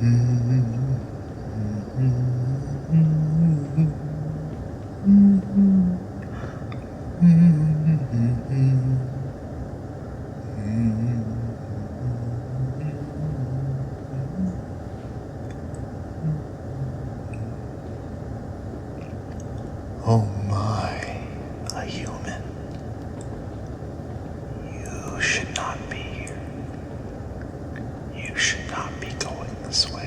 Oh my, a human. You should not be here. You should not be going this way.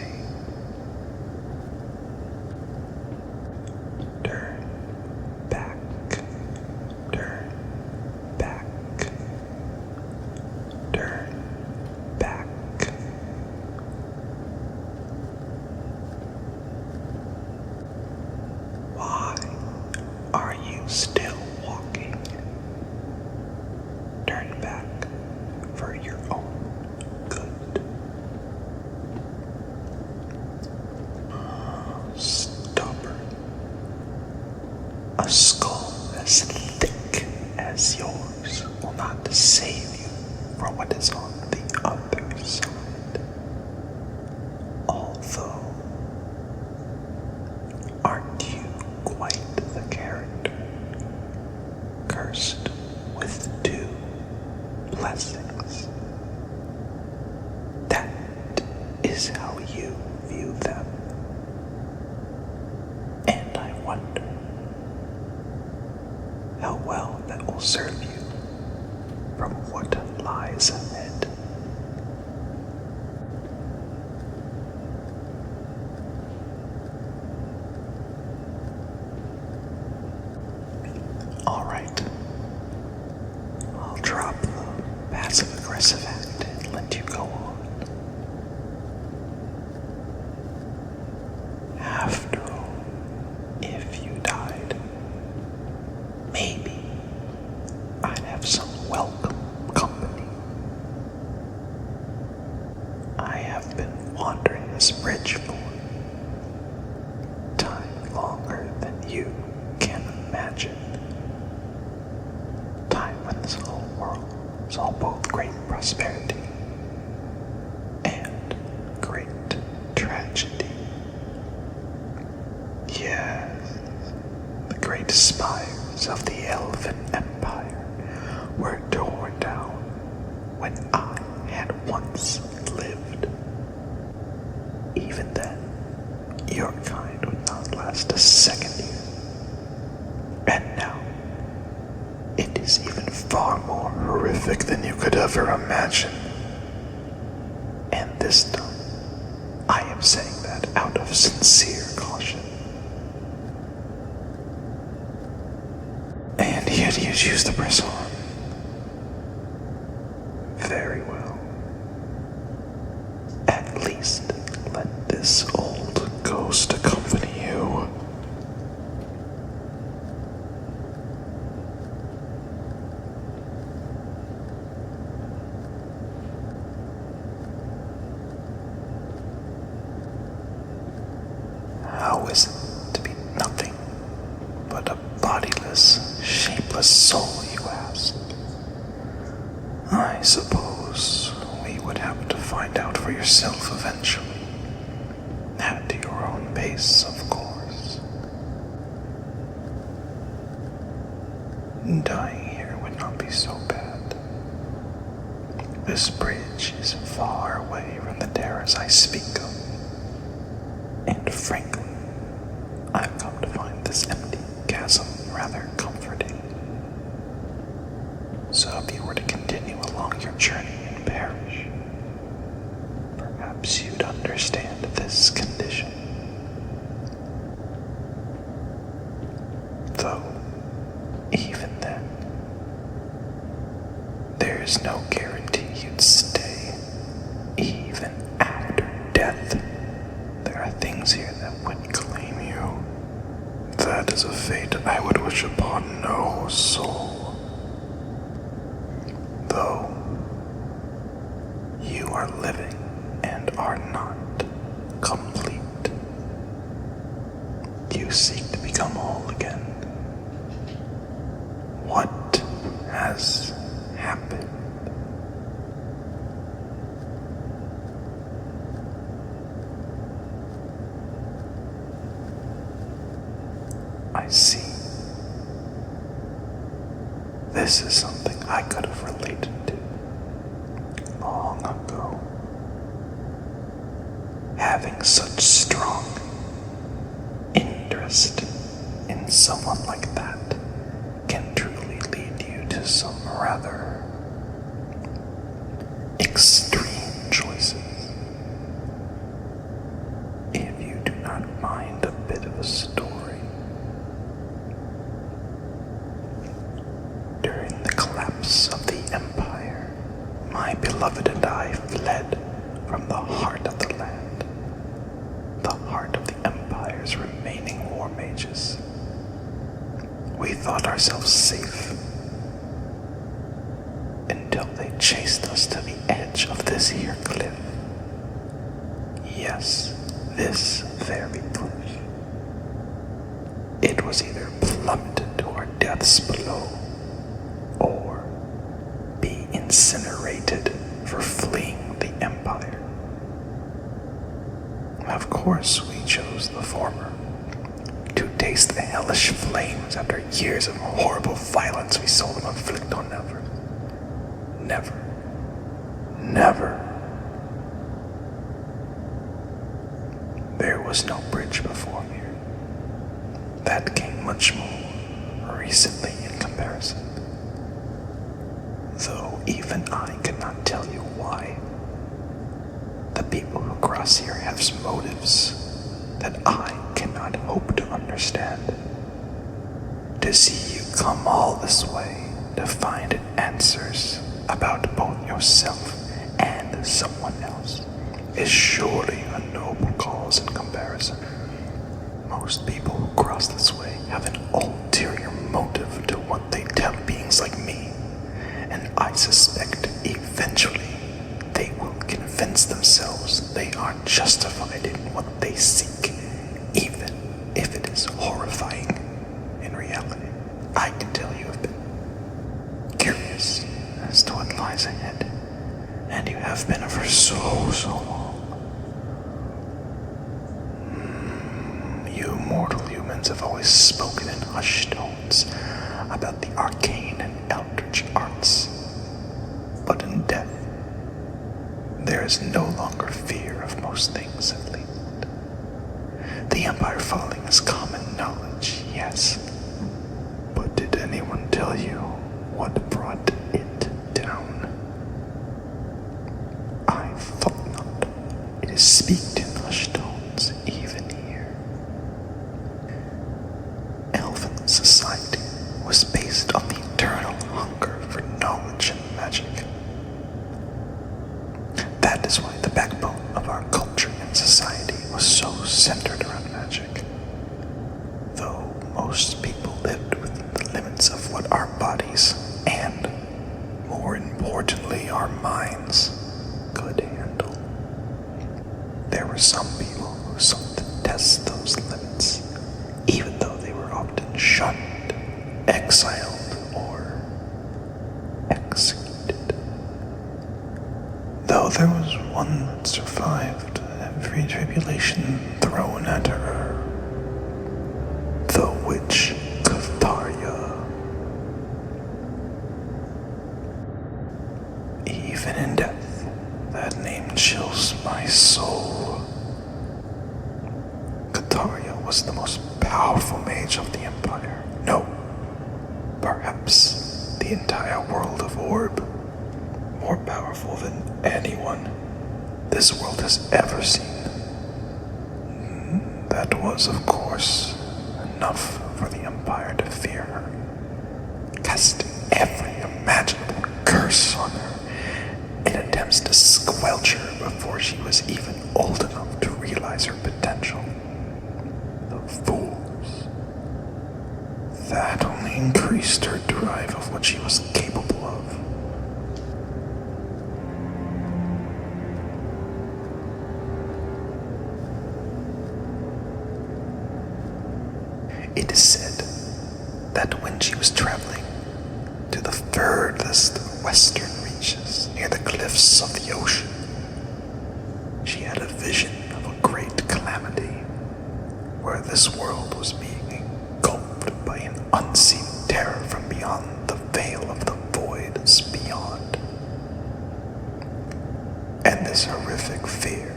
Turn back. Turn back. Turn back. Why are you still walking? Turn back for your own good. Stubborn. A skull as thick as yours will not save you from what is on the other side. Although, aren't you quite the character? Cursed with 2 blessings. That is how you view them. And I wonder how well that will serve you from what lies ahead. Alright. I'll drop the passive-aggressive act and let you go on. After all, if you died, maybe I'd have some welcome company. I have been wandering this bridge for time longer than you can imagine. Time when this whole world saw both great prosperity and great tragedy. Yes, the great spires of the Elven Empire were torn down when I had once lived. Even then, your kind would not last a second here. And now, it is even far more horrific than you could ever imagine. And this time, I am saying that out of sincere caution. And yet you choose to press on. Very well. At least let this old ghost accompany you. How is it to be nothing but a bodiless, shapeless soul, you ask? I suppose we would have to find out for yourself eventually. At your own pace, of course. Dying here would not be so bad. This bridge is far away from the terrors I speak of. And frankly, I've come to find this empty chasm rather comforting. So if you were to continue along your journey and perish, perhaps you'd understand this condition. Though, even then, there's no guarantee you'd stay. Even after death, there are things here that would claim you. That is a fate I would wish upon no soul. Though, you are living and are not complete. You seek to become whole again. What has happened? This is something I could have related to long ago. Having such strong interest in someone like that can truly lead you to some rather extreme choices. If you do not mind a bit of a story, during the collapse of the Empire, my beloved and I fled from the heart of the land, the heart of the Empire's remaining war mages. We thought ourselves safe until they chased us to the edge of this here cliff. Yes, this very cliff. It was either plummeted to our deaths below, or be incinerated for fleeing the Empire. Of course, we chose the former, to taste the hellish flames after years of horrible violence we seldom inflict on others. Never. There was no bridge before me. That came much more recently in comparison. Though even I cannot tell you why. The people who cross here have motives that I cannot hope to understand. To see you come all this way to find answers about both yourself and someone else is surely a noble cause in comparison. Most people who cross this way have an ulterior motive to what they tell beings like me, and I suspect eventually they will convince themselves they are justified in what they seek, even if it is horrifying in reality. I can tell you have been curious as to what lies ahead, and you have been for so long. You mortal humans have always spoken in hushed tones about the arcane and eldritch arts, but in death, there is no longer fear of most things, at least. The Empire falling is common knowledge, yes, but did anyone tell you what brought it down? I thought not. It is speaked in hushed tones, even here. Elven society was based on the eternal hunger for knowledge and magic. That is why the backbone of our culture and society was so centered around magic. Though most people lived within the limits of what our bodies and, more importantly, our minds could handle. There were some people who sought to test those limits, even though they were often shunned, exiled, or executed. Though there was one that survived every tribulation thrown at her, the witch Catharia. Even in death, that name chills my soul. Catharia was the most powerful mage of the Empire. No, perhaps the entire world of Oorb. More powerful than anyone this world has ever seen. That was, of course, enough for the Empire to fear her, casting every imaginable curse on her in attempts to squelch her before she was even old enough to realize her potential. The fools. That only increased her drive of what she was capable of. It is said that when she was traveling to the furthest western reaches near the cliffs of the ocean, she had a vision of a great calamity where this world was being engulfed by an unseen terror from beyond the veil horrific fear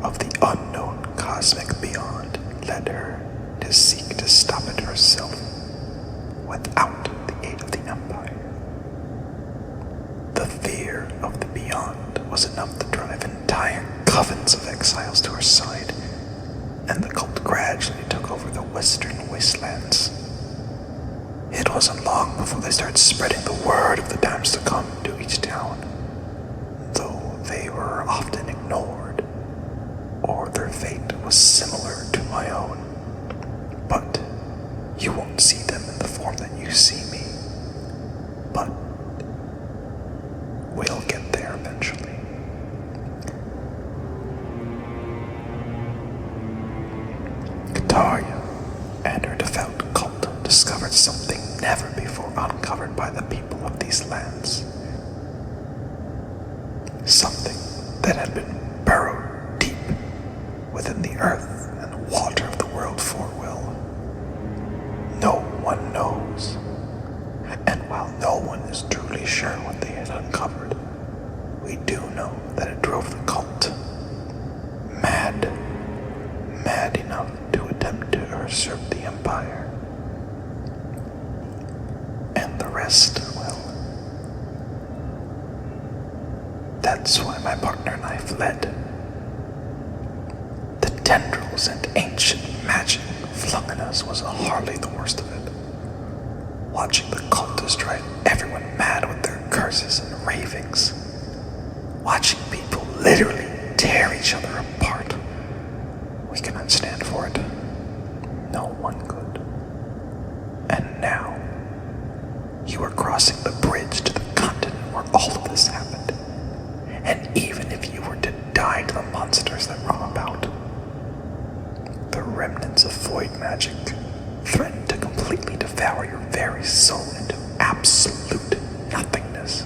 of the unknown cosmic beyond led her to seek to stop it herself without the aid of the Empire. The fear of the beyond was enough to drive entire covens of exiles to her side, and the cult gradually took over the western wastelands. It wasn't long before they started spreading the word of the times to come to each town, though they were often ignored, or their fate was similar to my own. But you won't see them in the form that you see me. But we'll get there eventually. Kataria and her devout cult discovered something never before uncovered by the people of these lands. Something that had been burrowed deep within the earth and water of the world for will. No one knows. And while no one is truly sure what they had uncovered, we do know that it drove the cult mad enough to attempt to usurp the Empire. And the rest, well, that's why my partner and I fled. The tendrils and ancient magic flung at us was hardly the worst of it. Watching the cultists drive everyone mad with their curses and ravings. Watching people literally tear each other apart. We cannot stand for it. No one could. And now, you are crossing the bridge to the continent where all of this happened. And even if you were to die to the monsters that roam about, the remnants of void magic threaten to completely devour your very soul into absolute nothingness.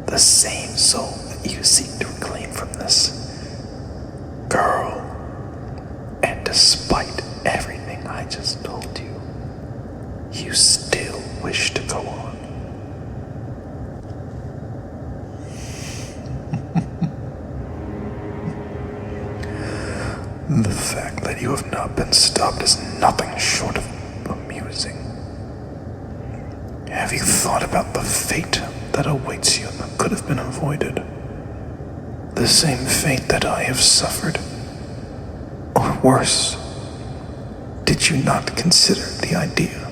The same soul that you seek to reclaim from this girl. And despite everything I just told you, you still wish to go on. The fact that you have not been stopped is nothing short of amusing. Have you thought about the fate that awaits you that could have been avoided? The same fate that I have suffered. Or worse, did you not consider the idea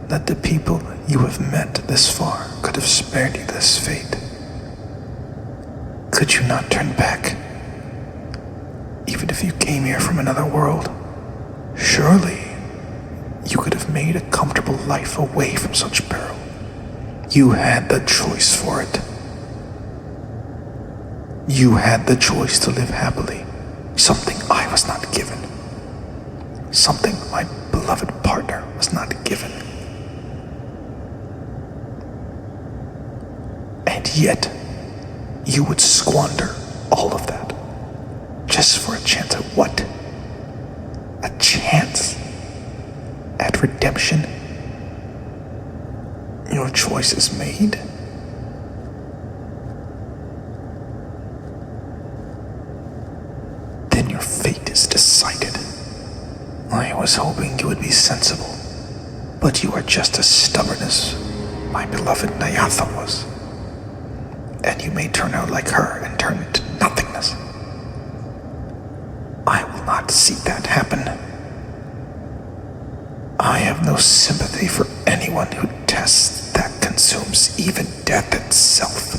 that the people you have met this far could have spared you this fate? Could you not turn back? Even if you came here from another world, surely you could have made a comfortable life away from such peril. You had the choice for it. You had the choice to live happily, something I was not given, something my beloved partner was not given. And yet, you would squander all of that just for a chance at what? A chance at redemption? Your choice is made. Then your fate is decided. I was hoping you would be sensible, but you are just as stubborn as my beloved Nyatha was. And you may turn out like her and turn into nothingness. I will not see that happen. I have no sympathy for anyone who tests that consumes even death itself.